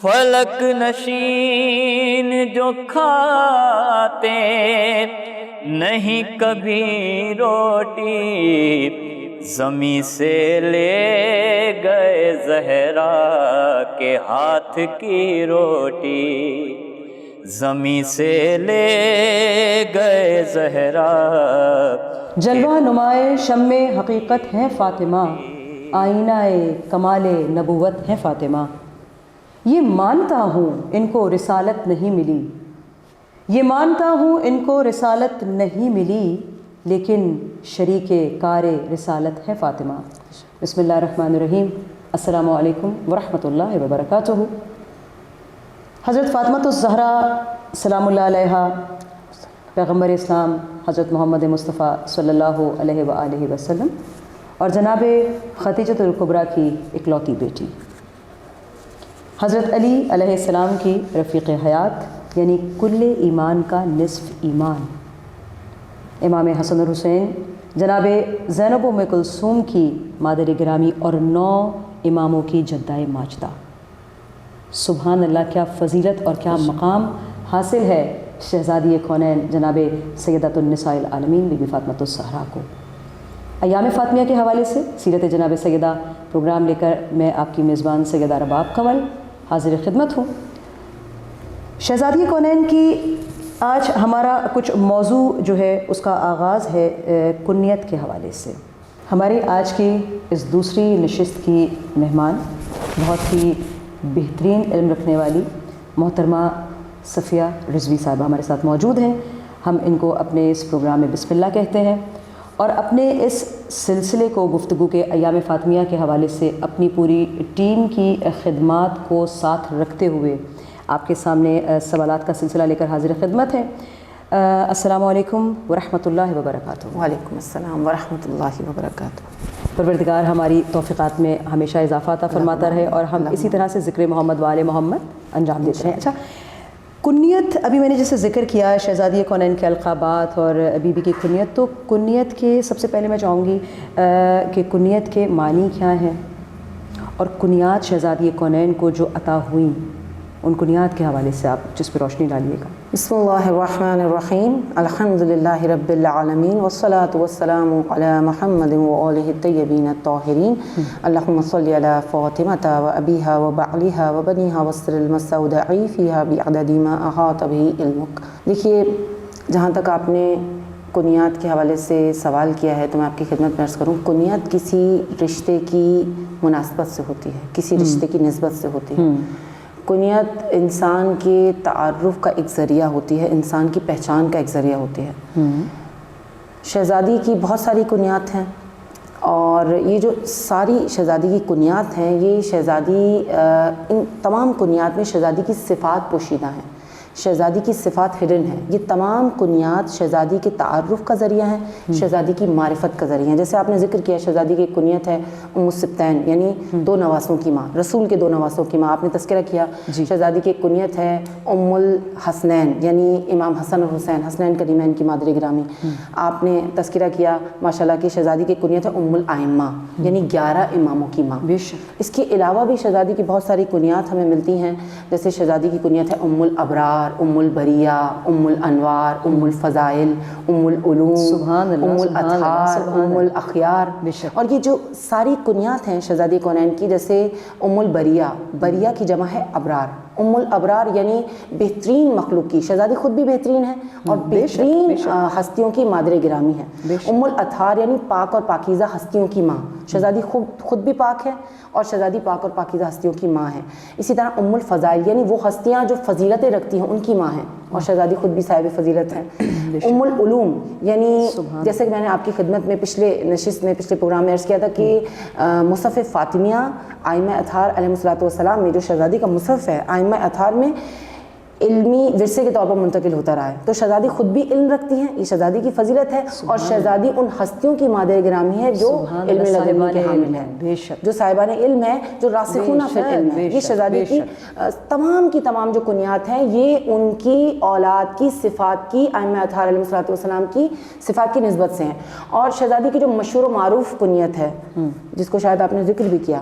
فلک نشین جو کھاتے نہیں کبھی روٹی، زمیں سے لے گئے زہرا کے ہاتھ کی روٹی، زمیں سے لے گئے زہرا۔ جلوہ نمائے شمع حقیقت ہے فاطمہ، آئینہ کمال نبوت ہے فاطمہ۔ یہ مانتا ہوں ان کو رسالت نہیں ملی، یہ مانتا ہوں ان کو رسالت نہیں ملی، لیکن شریک کار رسالت ہے فاطمہ۔ بسم اللہ الرحمن الرحیم۔ السلام علیکم ورحمۃ اللہ وبرکاتہ۔ حضرت فاطمہ الزہرا سلام اللہ علیہا، پیغمبر اسلام حضرت محمد مصطفیٰ صلی اللہ علیہ وآلہ وسلم اور جناب خدیجۃ الکبریٰ کی اکلوتی بیٹی، حضرت علی علیہ السلام کی رفیق حیات، یعنی کل ایمان کا نصف ایمان، امام حسن اور حسین جناب زینب ام کلثوم کی مادر گرامی اور 9 اماموں کی جدہ ماجدہ۔ سبحان اللہ، کیا فضیلت اور کیا مقام حاصل ہے شہزادی کونین جناب سیدۃ النساء العالمین بی بی فاطمہ الزہرا کو۔ ایام فاطمیہ کے حوالے سے سیرت جناب سیدہ پروگرام لے کر میں آپ کی میزبان سیدہ رباب قمر حاضر خدمت ہوں۔ شہزادی کونین کی آج ہمارا کچھ موضوع جو ہے اس کا آغاز ہے کنیت کے حوالے سے۔ ہماری آج کی اس دوسری نشست کی مہمان بہت ہی بہترین علم رکھنے والی محترمہ صفیہ رضوی صاحبہ ہمارے ساتھ موجود ہیں۔ ہم ان کو اپنے اس پروگرام میں بسم اللہ کہتے ہیں، اور اپنے اس سلسلے کو گفتگو کے ایام فاطمیہ کے حوالے سے اپنی پوری ٹیم کی خدمات کو ساتھ رکھتے ہوئے آپ کے سامنے سوالات کا سلسلہ لے کر حاضر خدمت ہیں۔ السلام علیکم ورحمۃ اللہ وبرکاتہ۔ وعلیکم السلام ورحمۃ اللہ وبرکاتہ۔ پروردگار ہماری توفیقات میں ہمیشہ اضافہ عطا فرماتا رہے اور ہم اسی طرح سے ذکر محمد و آل محمد انجام دیتے رہیں۔ اچھا، کنیت، ابھی میں نے جیسے ذکر کیا شہزادی کونین کے القابات اور بی بی کی کنیت، تو کنیت کے سب سے پہلے میں چاہوں گی کہ کنیت کے معنی کیا ہیں، اور کنیات شہزادی کونین کو جو عطا ہوئیں ان کنیات کے حوالے سے آپ جس پہ روشنی ڈالیے گا۔ بسم اللہ الرحمن الرحیم، الحمد للہ رب العالمین، والصلاة والسلام علی محمد وآلہ الطیبین الطاہرین، اللہم صلی علی فاطمۃ وابیہا وبعلیہا وبنیہا والسر المستودع فیہا بعدد ما احاط بہ علمک۔ دیکھیے، جہاں تک آپ نے کنیات کے حوالے سے سوال کیا ہے تو میں آپ کی خدمت میں عرض کروں، کنیت کسی رشتے کی مناسبت سے ہوتی ہے، کسی رشتے کی نسبت سے ہوتی ہے۔ کنیت انسان کے تعارف کا ایک ذریعہ ہوتی ہے، انسان کی پہچان کا ایک ذریعہ ہوتی ہے۔ شہزادی کی بہت ساری کنیات ہیں، اور یہ جو ساری شہزادی کی کنیات ہیں، یہ شہزادی ان تمام کنیات میں شہزادی کی صفات پوشیدہ ہیں، شہزادی کی صفات ہڈن ہیں۔ یہ تمام کنیات شہزادی کے تعارف کا ذریعہ ہیں، شہزادی کی معرفت کا ذریعہ ہیں۔ جیسے آپ نے ذکر کیا شہزادی کی کنیت ہے ام السبتین، یعنی 2 نواسوں کی ماں، رسول کے 2 نواسوں کی ماں۔ آپ نے تذکرہ کیا شہزادی کی کنیت ہے ام الحسنین، یعنی امام حسن اور حسین، حسنین کریمین کی مادر گرامی۔ آپ نے تذکرہ کیا ماشاءاللہ کی شہزادی کی کنیت ہے ام الائمہ، یعنی 11 اماموں کی ماں۔ اس کے علاوہ بھی شہزادی کی بہت ساری کنیات ہمیں ملتی ہیں، جیسے شہزادی کی کنیت ہے ام الابرار، ام البریہ، ام الانوار، ام الفضائل، ام العلوم، ام الاطہار، ام الاخیار۔ اور یہ جو ساری کنیات ہیں شہزادی کونین کی، جیسے ام البریہ، بریہ کی جمع ہے ابرار، ام الابرار یعنی بہترین مخلوق کی، شہزادی خود بھی بہترین ہے اور بہترین ہستیوں کی مادر گرامی ہے۔ ام الاطہار یعنی پاک اور پاکیزہ ہستیوں کی ماں، شہزادی خود بھی پاک ہے اور شہزادی پاک اور پاکیزہ ہستیوں کی ماں ہے۔ اسی طرح ام الفضائل یعنی وہ ہستیاں جو فضیلتیں رکھتی ہیں ان کی ماں ہیں، اور شہزادی خود بھی صاحب فضیلت ہیں۔ ام العلوم یعنی جیسے کہ میں نے آپ کی خدمت میں پچھلے نشست میں پچھلے پروگرام میں عرض کیا تھا کہ مصحف فاطمیہ آئمہ اطہار علیہ الصلوۃ والسلام میں جو شہزادی کا مصحف ہے آئمہ اطہار میں علمی ورثے کے طور پر منتقل ہوتا رہا ہے، تو شہزادی خود بھی علم رکھتی ہیں، یہ شہزادی کی فضیلت ہے، اور شہزادی ان ہستیوں کی مادر گرامی ہے جو علم لدنی کے حامل ہیں، جو صاحبان علم ہے، جو راسخون فی العلم ہے۔ یہ شہزادی کی تمام جو کنیات ہیں یہ ان کی اولاد کی صفات کی، ائمہ اطہار علیہ الصلوۃ والسلام کی صفات کی نسبت سے ہیں۔ اور شہزادی کی جو مشہور و معروف کنیت ہے جس کو شاید آپ نے ذکر بھی کیا،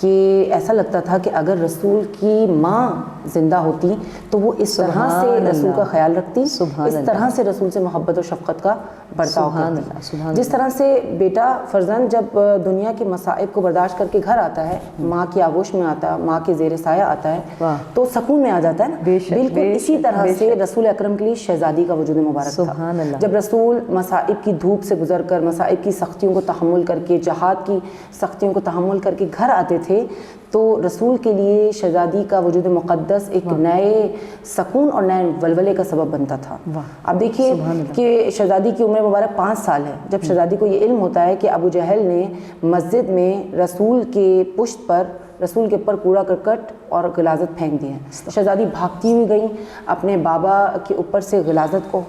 کہ ایسا لگتا تھا کہ اگر رسول کی ماں زندہ ہوتی تو وہ اس طرح سے رسول کا خیال رکھتی، اس طرح سے رسول سے محبت و شفقت کا برتاؤ کرتی۔ جس طرح سے بیٹا فرزند جب دنیا کے مصائب کو برداشت کر کے گھر آتا ہے، ماں کی آغوش میں آتا ہے، ماں کے زیر سایہ آتا ہے تو سکون میں آ جاتا ہے نا، بالکل اسی طرح سے رسول اکرم کے لیے شہزادی کا وجود مبارک تھا۔ جب رسول مصائب کی دھوپ سے گزر کر، مصائب کی سختیوں کو تحمل کر کے، جہاد کی سختیوں کو تحمل کر کے گھر آتے تھے تو رسول کے لیے شہزادی کا وجود مقدس ایک نئے سکون اور نئے ولولے کا سبب بنتا تھا۔ اب دیکھیے کہ شہزادی کی عمر مبارک 5 سال ہے جب شہزادی کو یہ علم ہوتا ہے کہ ابو جہل نے مسجد میں رسول کے پشت پر، رسول کے اوپر کوڑا کرکٹ اور غلاظت پھینک دی ہے۔ شہزادی بھاگتی ہوئی گئی، اپنے بابا کے اوپر سے غلاظت کو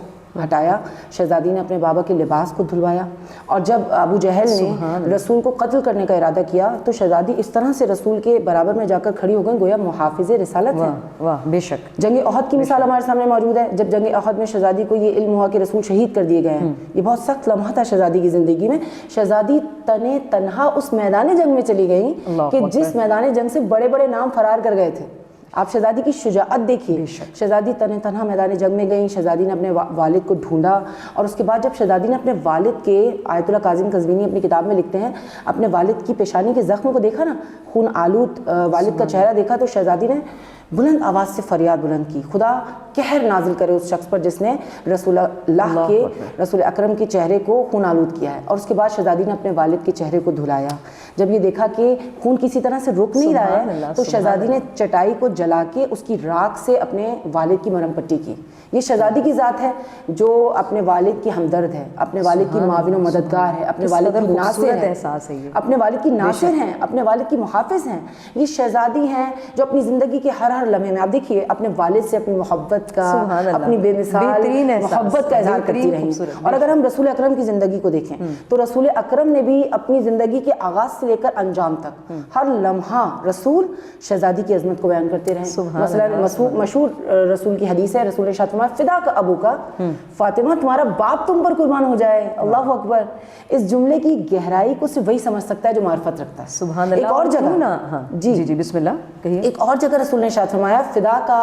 ہٹایا، شہزادی نے اپنے بابا کے لباس کو دھلوایا، اور جب ابو جہل نے رسول کو قتل کرنے کا ارادہ کیا تو شہزادی اس طرح سے رسول کے برابر میں جا کر کھڑی ہو گئی گویا محافظ رسالت ہے۔ واہ بے شک۔ جنگ احد کی مثال ہمارے سامنے موجود ہے۔ جب جنگ احد میں شہزادی کو یہ علم ہوا کہ رسول شہید کر دیے گئے ہیں، یہ بہت سخت لمحہ تھا شہزادی کی زندگی میں۔ شہزادی تنے تنہا اس میدان جنگ میں چلی گئی کہ جس میدان جنگ سے بڑے بڑے نام فرار کر گئے تھے۔ آپ شہزادی کی شجاعت دیکھیے، شہزادی تنہا میدان جنگ میں گئیں، شہزادی نے اپنے والد کو ڈھونڈا، اور اس کے بعد جب شہزادی نے اپنے والد کے، آیت اللہ کاظم قزوینی اپنی کتاب میں لکھتے ہیں، اپنے والد کی پیشانی کے زخم کو دیکھا نا، خون آلود والد کا چہرہ دیکھا، تو شہزادی نے بلند آواز سے فریاد بلند کی، خدا قہر نازل کرے اس شخص پر جس نے رسول اللہ کے، رسول اکرم کے چہرے کو خون آلود کیا ہے۔ اور اس کے بعد شہزادی نے اپنے والد کے چہرے کو دھلایا۔ جب یہ دیکھا کہ خون کسی طرح سے رک نہیں رہا ہے تو شہزادی نے چٹائی کو جلا کے اس کی راکھ سے اپنے والد کی مرہم پٹی کی۔ یہ شہزادی کی ذات ہے جو اپنے والد کی ہمدرد ہے، اپنے والد کی معاون و مددگار ہے، اپنے والد کی ناصر ہے، اپنے والد کی ناصر ہیں، اپنے والد کی محافظ ہیں۔ یہ شہزادی ہیں جو اپنی زندگی کے ہر لمحے میں، آپ دیکھیے، اپنے والد سے اپنی محبت کا، اپنی بے مثال محبت کا اظہار کرتی رہی۔ اور اگر ہم رسول اکرم کی زندگی کو دیکھیں تو رسول اکرم نے بھی اپنی زندگی کے آغاز سے لے کر انجام تک ہر لمحہ رسول شہزادی کی عظمت کو بیان کرتے رہے۔ مثلا مشہور رسول کی حدیث ہے، رسول نے ارشاد فرمایا فدا کا ابو کا، فاطمہ تمہارا باپ تم پر قربان ہو جائے۔ اللہ اکبر۔ اس جملے کی گہرائی کو صرف وہی سمجھ سکتا ہے جو معرفت رکھتا ہے۔ سبحان اللہ۔ ایک اور جگہ، جی بسم اللہ کہیے، ایک اور جگہ رسول نے ارشاد فرمایا فدا کا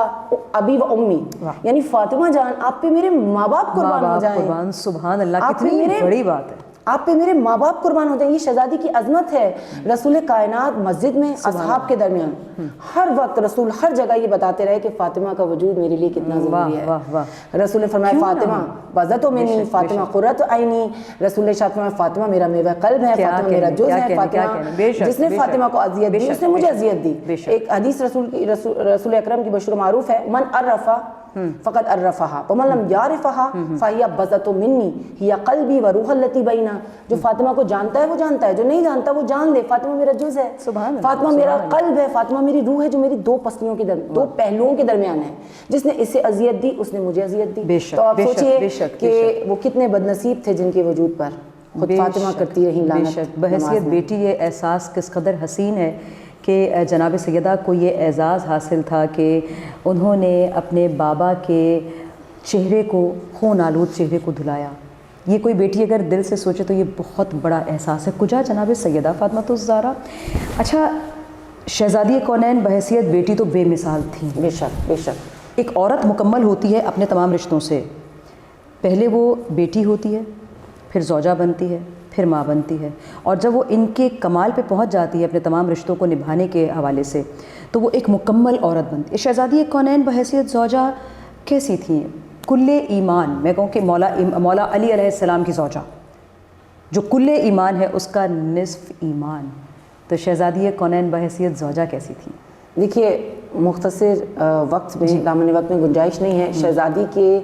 ابی و امی، یعنی فاطمہ جان آپ پہ میرے ماں باپ قربان ہو جائیں۔ سبحان اللہ، کتنی بڑی بات ہے، آپ پہ میرے ماں باپ قربان ہو جائیں۔ یہ شہزادی کی عظمت ہے۔ رسول کائنات مسجد میں اصحاب کے درمیان ہر وقت رسول ہر جگہ یہ بتاتے رہے کہ فاطمہ کا وجود میرے لیے کتنا ضروری ہے۔ رسول نے فرمایا فاطمہ بذت منی، فاطمہ قرۃ عینی۔ رسول نے ارشاد فرمایا فاطمہ میرا میوہ قلب ہے، فاطمہ میرا جز ہے، فاطمہ جس نے فاطمہ کو اذیت دی اس نے مجھے اذیت دی۔ ایک حدیث رسول اکرم کی مشہور معروف ہے، من عرفہ فقط عرفہا ومن لم یعرفہا فہی بذت منی ہی قلبی و روح التی بینا۔ جو فاطمہ کو جانتا ہے وہ جانتا ہے، جو نہیں جانتا وہ جان لے۔ فاطمہ میرا جز ہے، فاطمہ میرا قلب ہے، فاطمہ میری روح ہے جو میری دو پسلیوں کے دو پہلوؤں کے درمیان ہے۔ جس نے اسے اذیت دی اس نے مجھے اذیت دی۔ تو آپ سوچئے کہ وہ کتنے بد نصیب تھے جن کے وجود پر خود فاطمہ کرتی رہی لعنت۔ بحیثیت بیٹی یہ احساس کس قدر حسین ہے کہ جناب سیدہ کو یہ اعزاز حاصل تھا کہ انہوں نے اپنے بابا کے چہرے کو، خون آلود چہرے کو دھلایا۔ یہ کوئی بیٹی اگر دل سے سوچے تو یہ بہت بڑا احساس ہے۔ کجا جناب سیدہ فاطمہ الزہرا۔ اچھا، شہزادی کونین بحیثیت بیٹی تو بے مثال تھیں۔ بے شک بے شک۔ ایک عورت مکمل ہوتی ہے اپنے تمام رشتوں سے، پہلے وہ بیٹی ہوتی ہے، پھر زوجہ بنتی ہے، پھر ماں بنتی ہے، اور جب وہ ان کے کمال پہ پہنچ جاتی ہے اپنے تمام رشتوں کو نبھانے کے حوالے سے تو وہ ایک مکمل عورت بنتی ہے۔ شہزادی کونین بحیثیت زوجہ کیسی تھیں؟ کل ایمان، میں کہوں کہ مولا علی علیہ السلام کی زوجہ جو کل ایمان ہے اس کا نصف ایمان، تو شہزادی کونین بحیثیت زوجہ کیسی تھیں؟ دیکھیے، مختصر وقت میں، دامن وقت میں گنجائش نہیں ہے شہزادی کے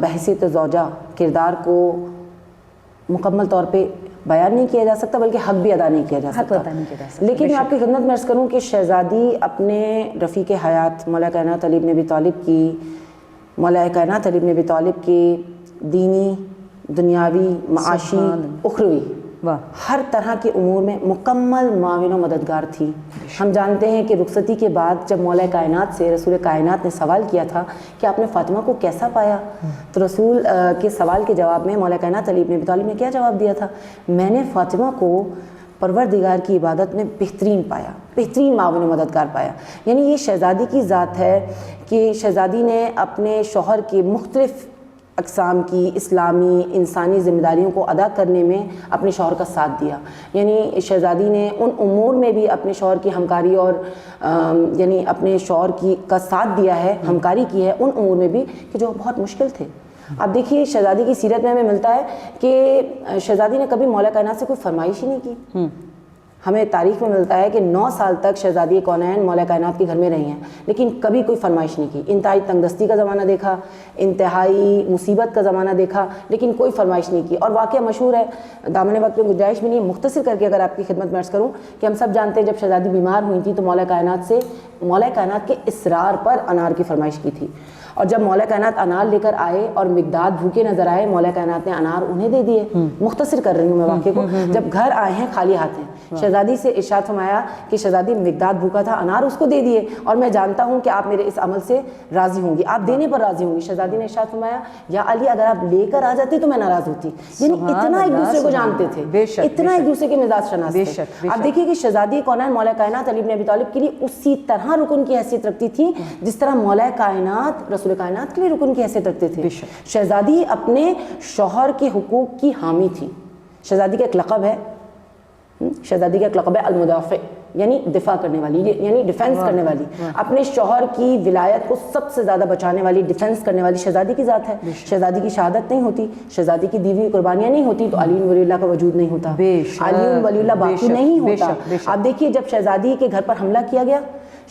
بحیثیت زوجہ کردار کو مکمل طور پہ بیان نہیں کیا جا سکتا، بلکہ حق بھی ادا نہیں کیا جا سکتا۔ لیکن میں آپ کی خدمت میں عرض کروں کہ شہزادی اپنے رفیق حیات مولا کائنات علی بن ابی طالب کی، مولا کائنات علی بن ابی طالب کی دینی، دنیاوی، معاشی، اخروی ہر طرح کے امور میں مکمل معاون و مددگار تھی۔ ہم جانتے ہیں کہ رخصتی کے بعد جب مولا کائنات سے رسول کائنات نے سوال کیا تھا کہ آپ نے فاطمہ کو کیسا پایا، تو رسول کے سوال کے جواب میں مولا کائنات علی بن ابی طالب نے کیا جواب دیا تھا؟ میں نے فاطمہ کو پروردگار کی عبادت میں بہترین پایا، بہترین معاون و مددگار پایا۔ یعنی یہ شہزادی کی ذات ہے کہ شہزادی نے اپنے شوہر کے مختلف اقسام کی اسلامی انسانی ذمہ داریوں کو ادا کرنے میں اپنے شوہر کا ساتھ دیا۔ یعنی شہزادی نے ان امور میں بھی اپنے شوہر کی ہمکاری اور یعنی اپنے شوہر کا ساتھ دیا ہے، ہمکاری کی ہے ان امور میں بھی کہ جو بہت مشکل تھے۔ اب دیکھیے شہزادی کی سیرت میں ہمیں ملتا ہے کہ شہزادی نے کبھی مولا کائنات سے کوئی فرمائش ہی نہیں کی۔ ہمیں تاریخ میں ملتا ہے کہ 9 سال تک شہزادی کونین مولا کائنات کے گھر میں رہی ہیں، لیکن کبھی کوئی فرمائش نہیں کی۔ انتہائی تنگ دستی کا زمانہ دیکھا، انتہائی مصیبت کا زمانہ دیکھا، لیکن کوئی فرمائش نہیں کی۔ اور واقعہ مشہور ہے، دامن وقت میں گنجائش بھی نہیں، مختصر کر کے اگر آپ کی خدمت میں عرض کروں کہ ہم سب جانتے ہیں جب شہزادی بیمار ہوئی تھی تو مولا کائنات کے اصرار پر انار کی فرمائش کی تھی، اور جب مولا کائنات انار لے کر آئے اور مقداد بھوکے نظر آئے، مولا کائنات نے انار انہیں دے دیے۔ مختصر کر رہی ہوں میں واقعے کو۔ جب گھر آئے ہیں خالی ہاتھ ہیں، شہزادی سے ارشاد فرمایا کہ شہزادی مقداد بھوکا تھا، انار اس کو دے دیے، اور میں جانتا ہوں کہ آپ میرے اس عمل سے راضی ہوں گی، آپ دینے پر راضی ہوں گی۔ شہزادی نے ارشاد فرمایا یا علی اگر آپ لے کر آ جاتے تو میں ناراض ہوتی۔ یعنی اتنا ایک دوسرے کو جانتے تھے، اتنا ایک دوسرے کے مزاج شناس تھے۔ آپ دیکھیے کہ شہزادی کونین مولا کائنات علی بن ابی طالب کے لیے اسی طرح رکن کی حیثیت رکھتی تھی جس طرح مولا کائنات رسول کائنات کے لیے رکن کی حیثیت رکھتے تھے۔ شہزادی اپنے شوہر کے حقوق کی حامی تھی۔ شہزادی کا ایک لقب ہے، المدافع، یعنی دفاع کرنے والی، یعنی ڈیفینس کرنے والی، اپنے شوہر کی ولایت کو سب سے زیادہ بچانے والی، ڈیفینس کرنے والی شہزادی کی ذات ہے۔ شہزادی کی شہادت نہیں ہوتی، شہزادی کی دی ہوئی قربانیاں نہیں ہوتی تو علی ولی اللہ کا وجود نہیں ہوتا، علی ولی اللہ باقی نہیں ہوتا۔ آپ دیکھیے جب شہزادی کے گھر پر حملہ کیا گیا،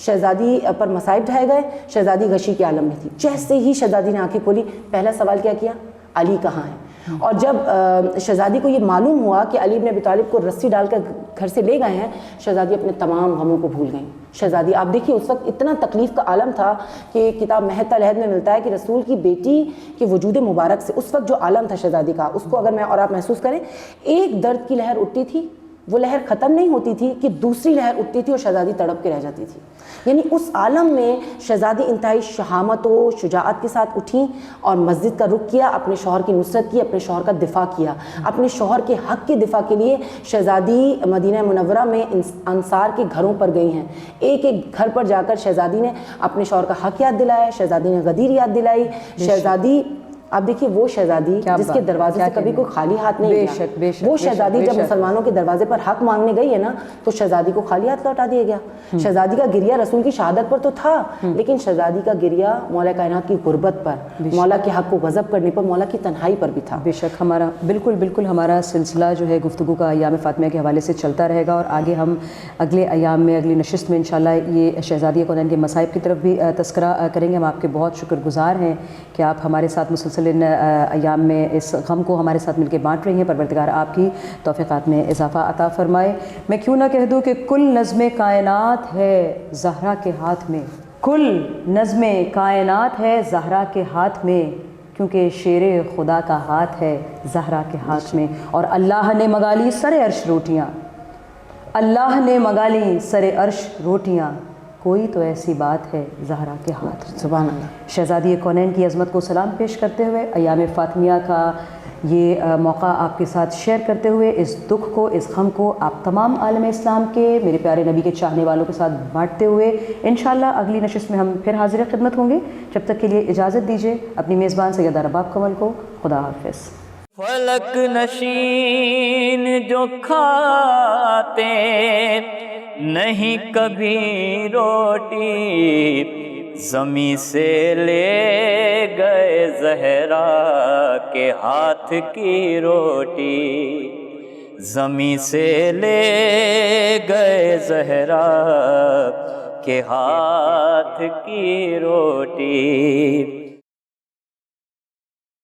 شہزادی پر مصائب ڈھائے گئے، شہزادی غشی کے عالم میں تھی۔ جیسے ہی شہزادی نے آنکھیں کھولی، پہلا سوال کیا کیا؟ علی کہاں ہے؟ اور جب شہزادی کو یہ معلوم ہوا کہ علی بن ابی طالب کو رسی ڈال کر گھر سے لے گئے ہیں، شہزادی اپنے تمام غموں کو بھول گئیں۔ شہزادی آپ دیکھیے اس وقت اتنا تکلیف کا عالم تھا کہ کتاب مہت العہد میں ملتا ہے کہ رسول کی بیٹی کے وجود مبارک سے اس وقت جو عالم تھا شہزادی کا، اس کو اگر میں اور آپ محسوس کریں، ایک درد کی لہر اٹھتی تھی، وہ لہر ختم نہیں ہوتی تھی کہ دوسری لہر اٹھتی تھی اور شہزادی تڑپ کے رہ جاتی تھی۔ یعنی اس عالم میں شہزادی انتہائی شہامت و شجاعت کے ساتھ اٹھیں اور مسجد کا رخ کیا، اپنے شوہر کی نصرت کی، اپنے شوہر کا دفاع کیا، اپنے شوہر کے حق کے دفاع کے لیے شہزادی مدینہ منورہ میں انصار کے گھروں پر گئی ہیں۔ ایک ایک گھر پر جا کر شہزادی نے اپنے شوہر کا حق یاد دلایا، شہزادی نے غدیر یاد دلائی۔ شہزادی آپ دیکھیے وہ شہزادی جس کے دروازے سے کبھی کوئی خالی ہاتھ نہیں گیا، وہ شہزادی جب مسلمانوں کے دروازے پر حق مانگنے گئی ہے نا تو شہزادی کو خالی ہاتھ لوٹا دیا گیا۔ شہزادی کا گریہ رسول کی شہادت پر تو تھا، لیکن شہزادی کا گریہ مولا کائنات کی غربت پر، مولا کے حق کو غضب کرنے پر، مولا کی تنہائی پر بھی تھا۔ بے شک ہمارا بالکل ہمارا سلسلہ جو ہے گفتگو کا ایام فاطمیہ کے حوالے سے چلتا رہے گا، اور آگے ہم اگلے ایام میں اگلی نشست میں انشاءاللہ یہ شہزادی کونین کے مصائب کی طرف بھی تذکرہ کریں گے۔ ہم آپ کے بہت شکر گزار ہیں کہ آپ ہمارے ساتھ مسلسل ایام میں اس غم کو ہمارے ساتھ مل کے بانٹ رہی ہیں۔ پروردگار آپ کی توفیقات میں اضافہ عطا فرمائے۔ میں کیوں نہ کہہ دوں کہ کل نظم کائنات ہے زہرا کے ہاتھ میں، کل نظم کائنات ہے زہرا کے ہاتھ میں، کیونکہ شیر خدا کا ہاتھ ہے زہرا کے ہاتھ میں۔ اور اللہ نے منگا لی سر عرش روٹیاں، اللہ نے منگا لی سر عرش روٹیاں، کوئی تو ایسی بات ہے زہرا کے ہاتھ۔ سبحان اللہ۔ شہزادی کونین کی عظمت کو سلام پیش کرتے ہوئے ایام فاطمیہ کا یہ موقع آپ کے ساتھ شیئر کرتے ہوئے اس دکھ کو، اس غم کو آپ تمام عالم اسلام کے، میرے پیارے نبی کے چاہنے والوں کے ساتھ بانٹتے ہوئے انشاءاللہ اگلی نشست میں ہم پھر حاضر خدمت ہوں گے۔ جب تک کے لیے اجازت دیجیے اپنی میزبان سیدہ رباب کمل کو۔ خدا حافظ۔ فلک نشین جو کھاتے نہیں کبھی روٹی، زمیں سے لے گئے زہرا کے ہاتھ کی روٹی، زمیں سے لے گئے زہرا کے ہاتھ کی روٹی۔